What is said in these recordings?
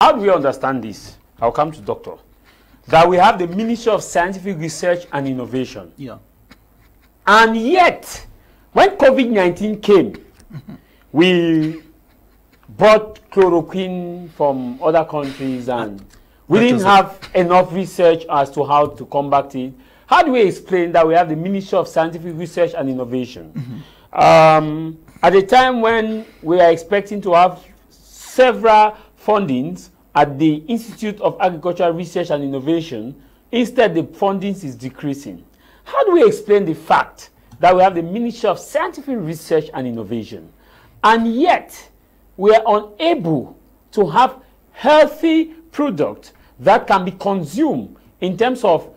How do we understand this? I'll come to Doctor. That we have the Ministry of Scientific Research and Innovation. Yeah. And yet, when COVID-19 came, we bought chloroquine from other countries and we didn't have enough research as to how to combat it. How do we explain that we have the Ministry of Scientific Research and Innovation? At a time when we are expecting to have several fundings at the Institute of Agricultural Research and Innovation, instead the fundings is decreasing. How do we explain the fact that we have the Ministry of Scientific Research and Innovation, and yet we are unable to have healthy products that can be consumed in terms of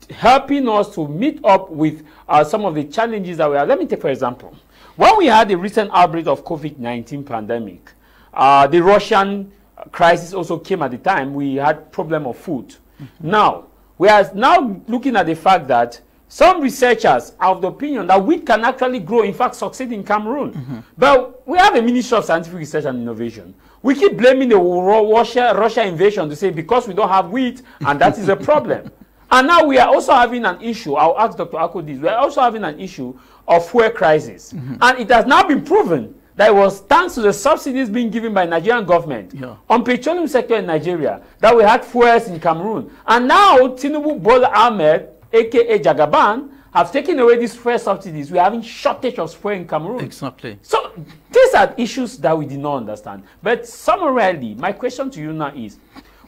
helping us to meet up with some of the challenges that we have? Let me take, for example, when we had the recent outbreak of COVID-19 pandemic, the Russian crisis also came at the time. We had problem of food. Now, we are now looking at the fact that some researchers are of the opinion that wheat can actually grow, in fact, succeed in Cameroon. But we have a Ministry of Scientific Research and Innovation. We keep blaming the Russia invasion to say because we don't have wheat, and that is a problem. And now we are also having an issue. I'll ask Dr. Ako this. We are also having an issue of fuel crisis. And it has now been proven that it was thanks to the subsidies being given by Nigerian government on petroleum sector in Nigeria that we had fuels in Cameroon. And now Tinubu Bola Ahmed, aka Jagaban, have taken away these fuel subsidies. We are having shortage of fuel in Cameroon. Exactly. So these are issues that we did not understand. But summarily, my question to you now is,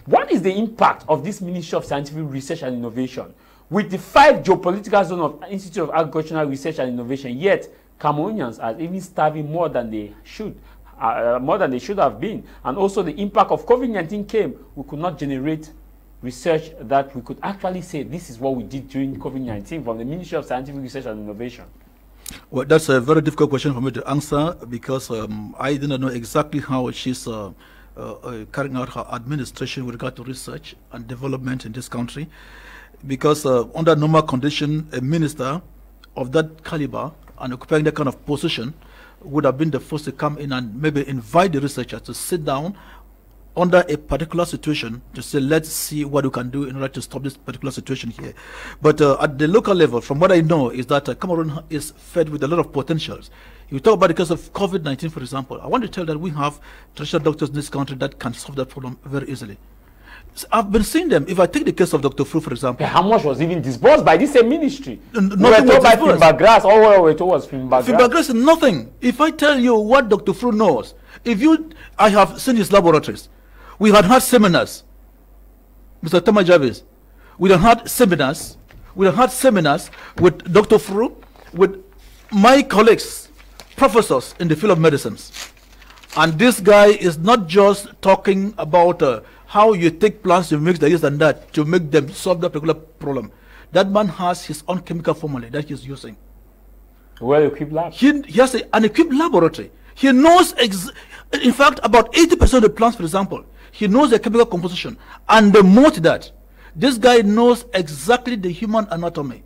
what is the impact of this Ministry of Scientific Research and Innovation with the 5 geopolitical zones of Institute of Agricultural Research and Innovation, yet Cameroonians are even starving more than they should have been? And also the impact of COVID-19 came, we could not generate research that we could actually say this is what we did during COVID-19 from the Ministry of Scientific Research and Innovation. Well, that's a very difficult question for me to answer because I didn't know exactly how she's carrying out her administration with regard to research and development in this country, because under normal condition, a minister of that caliber and occupying that kind of position would have been the first to come in and maybe invite the researchers to sit down under a particular situation to say, let's see what we can do in order to stop this particular situation here. But at the local level, from what I know, is that Cameroon is fed with a lot of potentials. You talk about the case of COVID-19, for example. I want to tell that we have traditional doctors in this country that can solve that problem very easily. So I've been seeing them. If I take the case of Dr. Fru, for example. How much was even disbursed by this same ministry? Nothing was by Fimbagras. All we were told was Fimbagras. Fimbagras is nothing. If I tell you what Dr. Fru knows, I have seen his laboratories. We had seminars, Mr. Thomas Jarvis. We had seminars. We had seminars with Dr. Fru, with my colleagues, professors in the field of medicines. And this guy is not just talking about how you take plants, you mix this and that to make them solve that particular problem. That man has his own chemical formula that he's using. Well-equipped lab. He has an equipped laboratory. He knows, in fact, about 80% of the plants, for example, he knows the chemical composition. And the more to that, this guy knows exactly the human anatomy.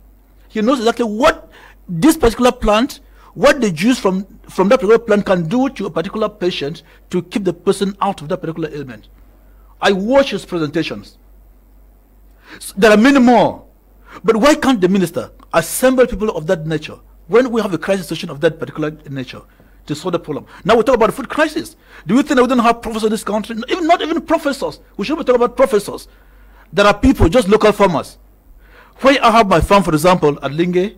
He knows exactly what this particular plant, what the juice from that particular plant can do to a particular patient to keep the person out of that particular ailment. I watch his presentations. So there are many more. But why can't the minister assemble people of that nature when we have a crisis situation of that particular nature to solve the problem? Now we talk about the food crisis. Do you think that we don't have professors in this country? Not even professors. We should be talking about professors. There are people, just local farmers. Where I have my farm, for example, at Linge,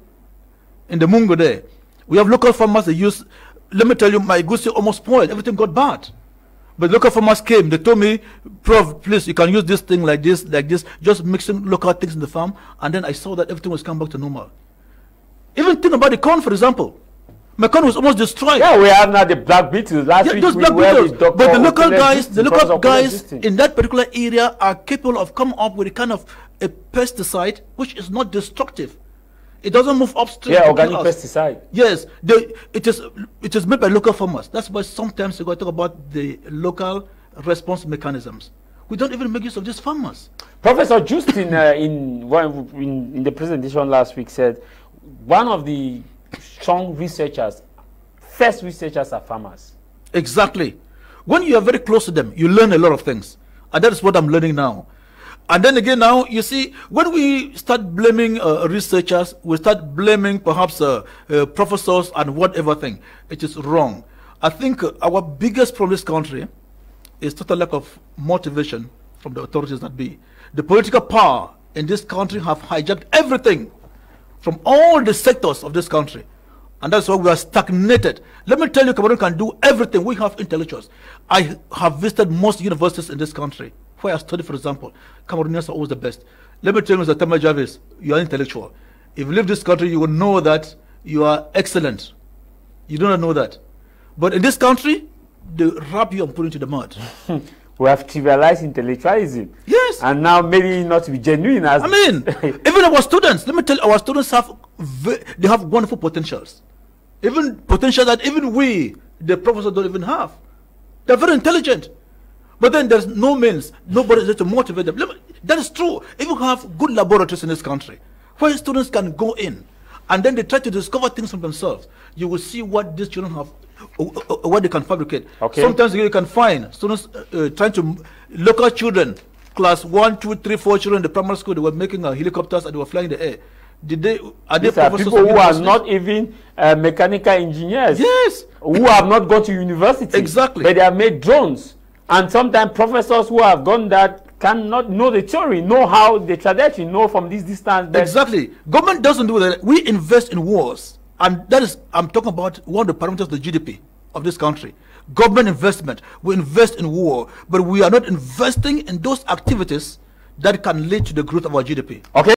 in the Mungo there, we have local farmers that use, let me tell you, my goods almost spoiled. Everything got bad. But local farmers came, they told me, Prof, please, you can use this thing like this, just mixing local things in the farm, and then I saw that everything was coming back to normal. Even think about the corn, for example. My corn was almost destroyed. Yeah, we have now the black beetles. Last week those black beetles. But the local guys in that particular area are capable of coming up with a kind of a pesticide which is not destructive. It doesn't move upstream. Yeah, organic pesticide. Yes, it is made by local farmers. That's why sometimes we got to talk about the local response mechanisms. We don't even make use of these farmers. Professor Justin, in the presentation last week, said one of the strong researchers, first researchers are farmers. Exactly. When you are very close to them, you learn a lot of things. And that is what I'm learning now. And then again now, you see, when we start blaming researchers, we start blaming perhaps professors and whatever thing, it is wrong. I think our biggest problem in this country is total lack of motivation from the authorities that be. The political power in this country have hijacked everything from all the sectors of this country. And that's why we are stagnated. Let me tell you, Cameroon can do everything. We have intellectuals. I have visited most universities in this country where I studied, for example. Cameroonians are always the best. Let me tell you, Mr. Tema Jarvis, you are intellectual. If you leave this country, you will know that you are excellent. You do not know that. But in this country, they wrap you and put into the mud. We have trivialized intellectualism. Yes. And now maybe not to be genuine. As I mean, even our students, let me tell you, our students they have wonderful potentials. Even potential that even we, the professors, don't even have. They're very intelligent. But then there's no means, nobody is there to motivate them. That is true. If you have good laboratories in this country, where students can go in, and then they try to discover things from themselves, you will see what these children have, what they can fabricate. Okay. Sometimes you can find students trying to, local children, class 1, 2, 3, 4 children in the primary school, they were making helicopters and they were flying in the air. Are they professors people who are not even mechanical engineers? Yes. Who have not gone to university. Exactly. But they have made drones. And sometimes professors who have done that cannot know the theory, know how the trajectory, know from this distance. Exactly. Government doesn't do that. We invest in wars. And that is, I'm talking about one of the parameters of the GDP of this country. Government investment. We invest in war. But we are not investing in those activities that can lead to the growth of our GDP. Okay.